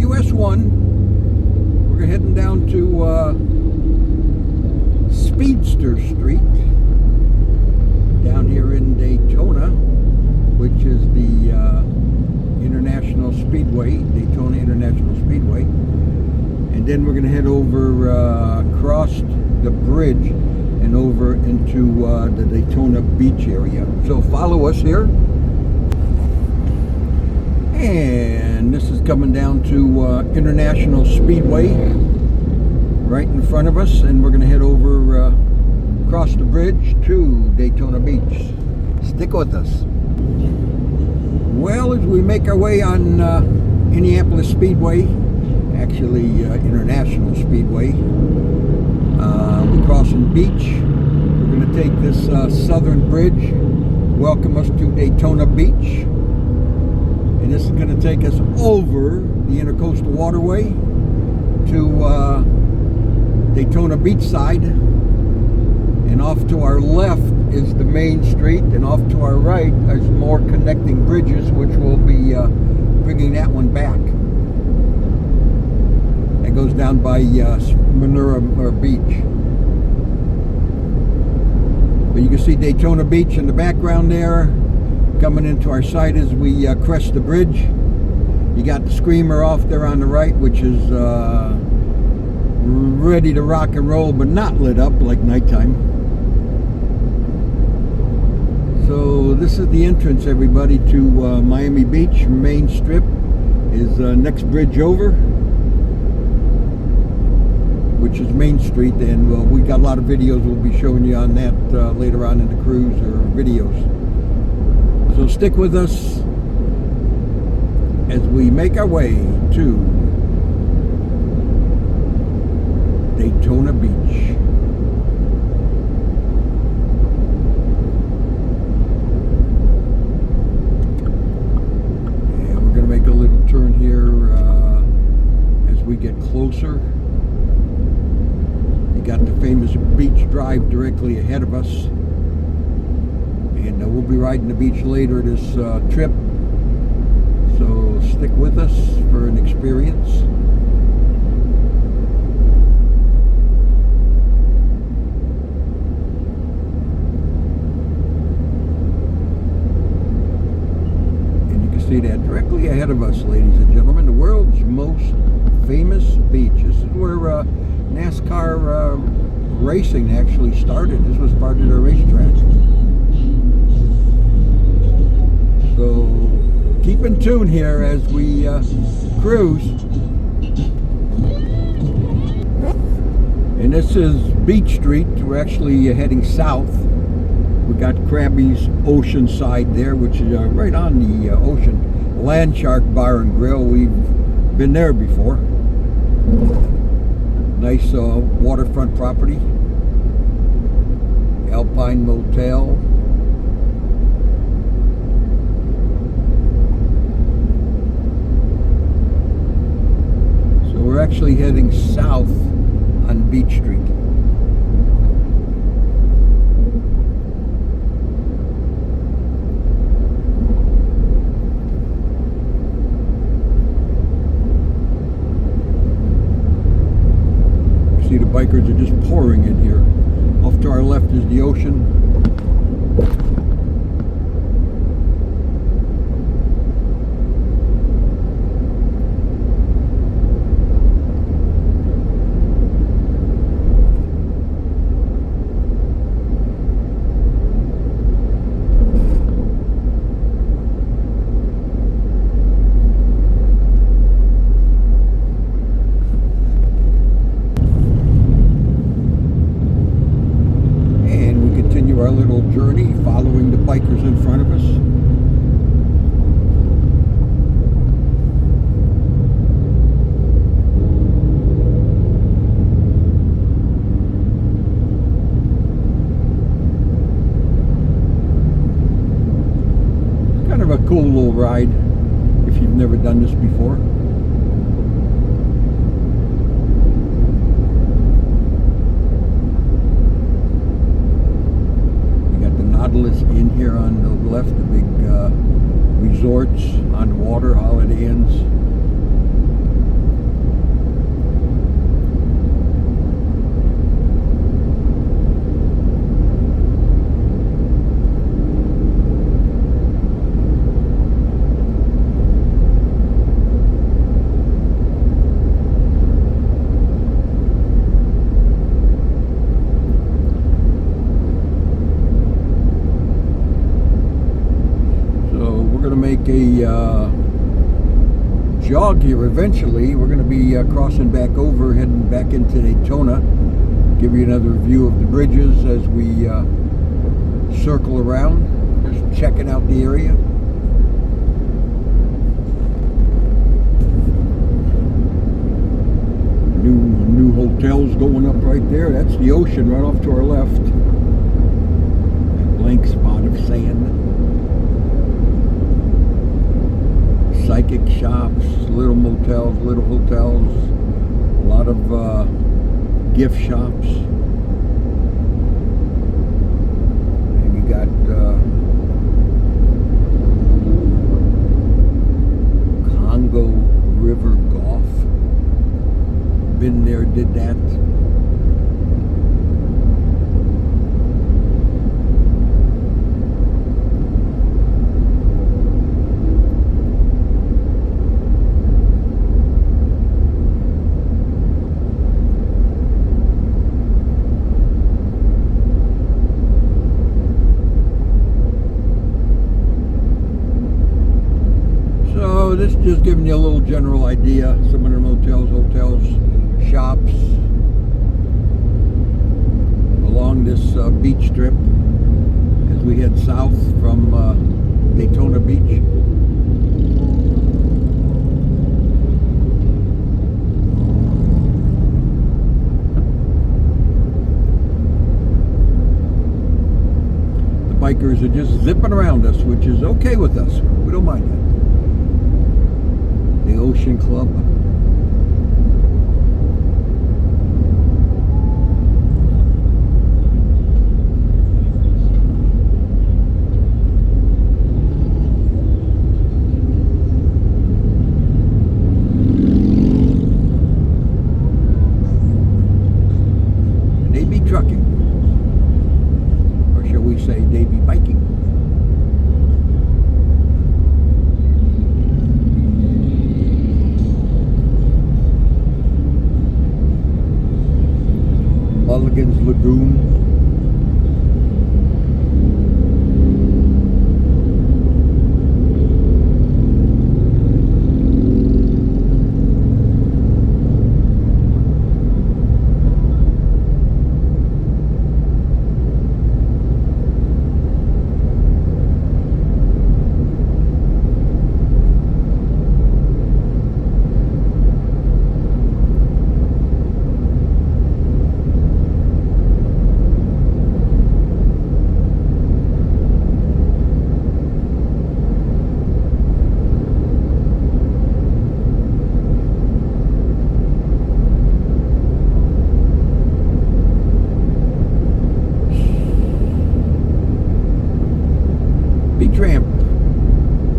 US 1. We're heading down to Speedster Street down here in Daytona, which is the International Speedway, Daytona International Speedway. And then we're going to head over across the bridge and over into the Daytona Beach area. So follow us here. And this is coming down to International Speedway right in front of us, and we're going to head over across the bridge to Daytona Beach. Stick with us. Well, as we make our way on Indianapolis Speedway, actually International Speedway, we're crossing Beach. We're going to take this southern bridge, welcome us to Daytona Beach. And this is going to take us over the Intercoastal Waterway to Daytona Beach side. And off to our left is the main street, and off to our right is more connecting bridges, which will be bringing that one back. That goes down by Manura Beach. But you can see Daytona Beach in the background there. Coming into our sight as we crest the bridge. You got the Screamer off there on the right, which is ready to rock and roll, but not lit up like nighttime. So this is the entrance, everybody, to Miami Beach. Main Strip is next bridge over, which is Main Street, and we got a lot of videos we'll be showing you on that later on in the cruise or videos. So stick with us as we make our way to Daytona Beach. And we're going to make a little turn here as we get closer. You got the famous Beach Drive directly ahead of us. And we'll be riding the beach later this trip, so stick with us for an experience. And you can see that directly ahead of us, ladies and gentlemen, the world's most famous beach. This is where NASCAR racing actually started. This was part of their racetrack. So keep in tune here as we cruise. And this is Beach Street. We're actually heading south. We got Krabby's Oceanside there, which is right on the ocean. Land Shark Bar and Grill. We've been there before. Nice waterfront property. Alpine Motel. We're actually heading south on Beach Street. See, the bikers are just pouring in here. Off to our left is the ocean. Our little journey following the bikers in front of us. It's kind of a cool little ride if you've never done this before. Nautilus in here on the left, the big resorts on the water, Holiday Inns. a jog here eventually. We're going to be crossing back over, heading back into Daytona. Give you another view of the bridges as we circle around, just checking out the area. New hotels going up right there. That's the ocean right off to our left. That blank spot of sand. Psychic shops, little motels, little hotels, a lot of gift shops. And you got Congo River Golf. Been there, did that. So this is just giving you a little general idea. Some of the motels, hotels, shops along this beach strip as we head south from Daytona Beach. The bikers are just zipping around us, which is okay with us. We don't mind that. The Ocean Club. They be trucking, or shall we say they be biking. Mulligan's Lagoon. Ramp.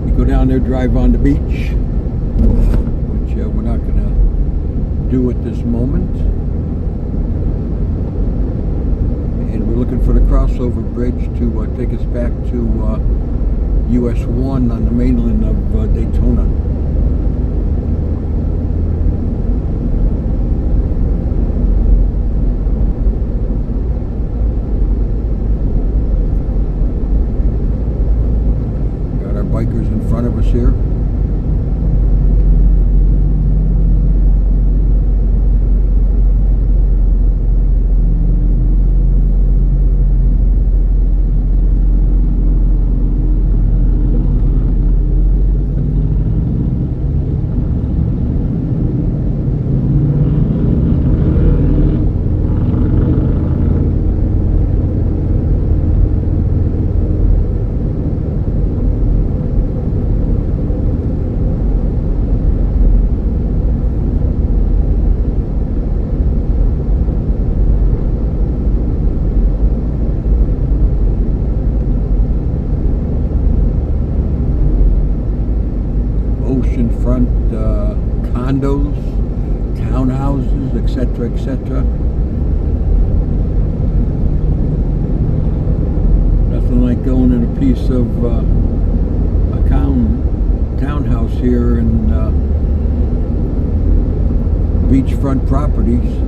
You go down there, drive on the beach, which we're not going to do at this moment. And we're looking for the crossover bridge to take us back to US 1 on the mainland of Daytona. Bikers in front of us here. Oceanfront condos, townhouses, etc., etc. Nothing like going in a piece of a townhouse here in beachfront properties.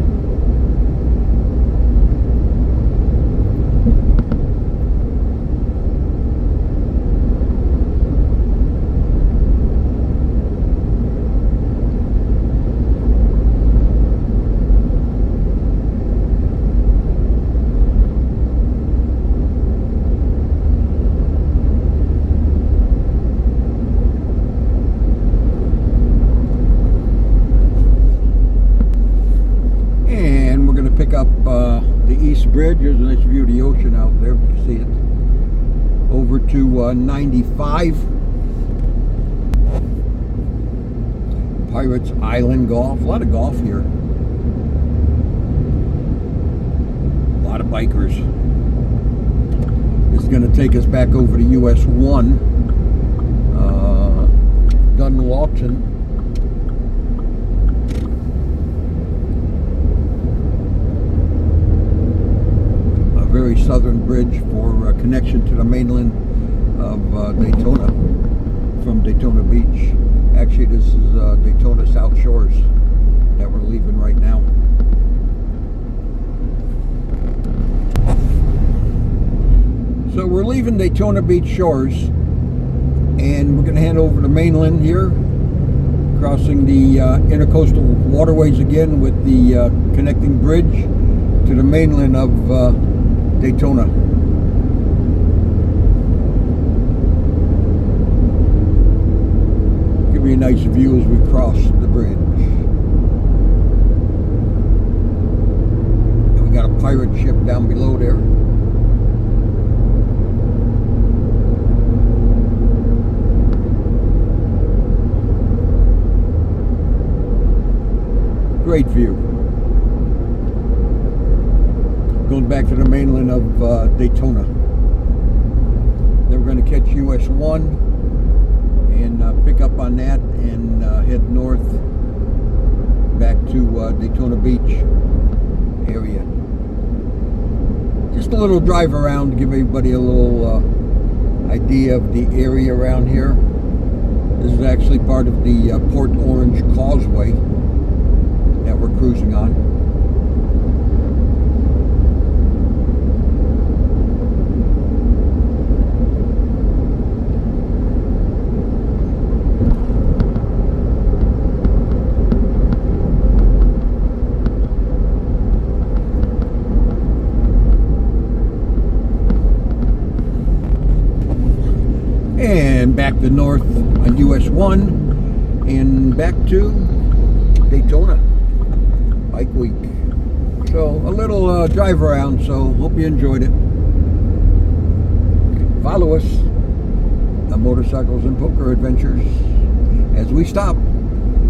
bridge. There's a nice view of the ocean out there. You can see it. Over to 95. Pirates Island Golf. A lot of golf here. A lot of bikers. This is going to take us back over to US 1. Dunlawton. A very southern bridge for connection to the mainland of Daytona from Daytona Beach. Actually, this is Daytona South Shores that we're leaving right now. So we're leaving Daytona Beach Shores, and we're going to head over to mainland here, crossing the intercoastal waterways again with the connecting bridge to the mainland of Daytona. Give me a nice view as we cross the bridge. And we got a pirate ship down below there. Great view. Going back to the mainland of Daytona. Then we're going to catch US 1 and pick up on that and head north back to Daytona Beach area. Just a little drive around to give everybody a little idea of the area around here. This is actually part of the Port Orange Causeway that we're cruising on. And back to north on US 1 and back to Daytona Bike Week. So a little drive around, so hope you enjoyed it. Follow us on Motorcycles and Poker Adventures as we stop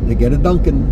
to get a Dunkin'.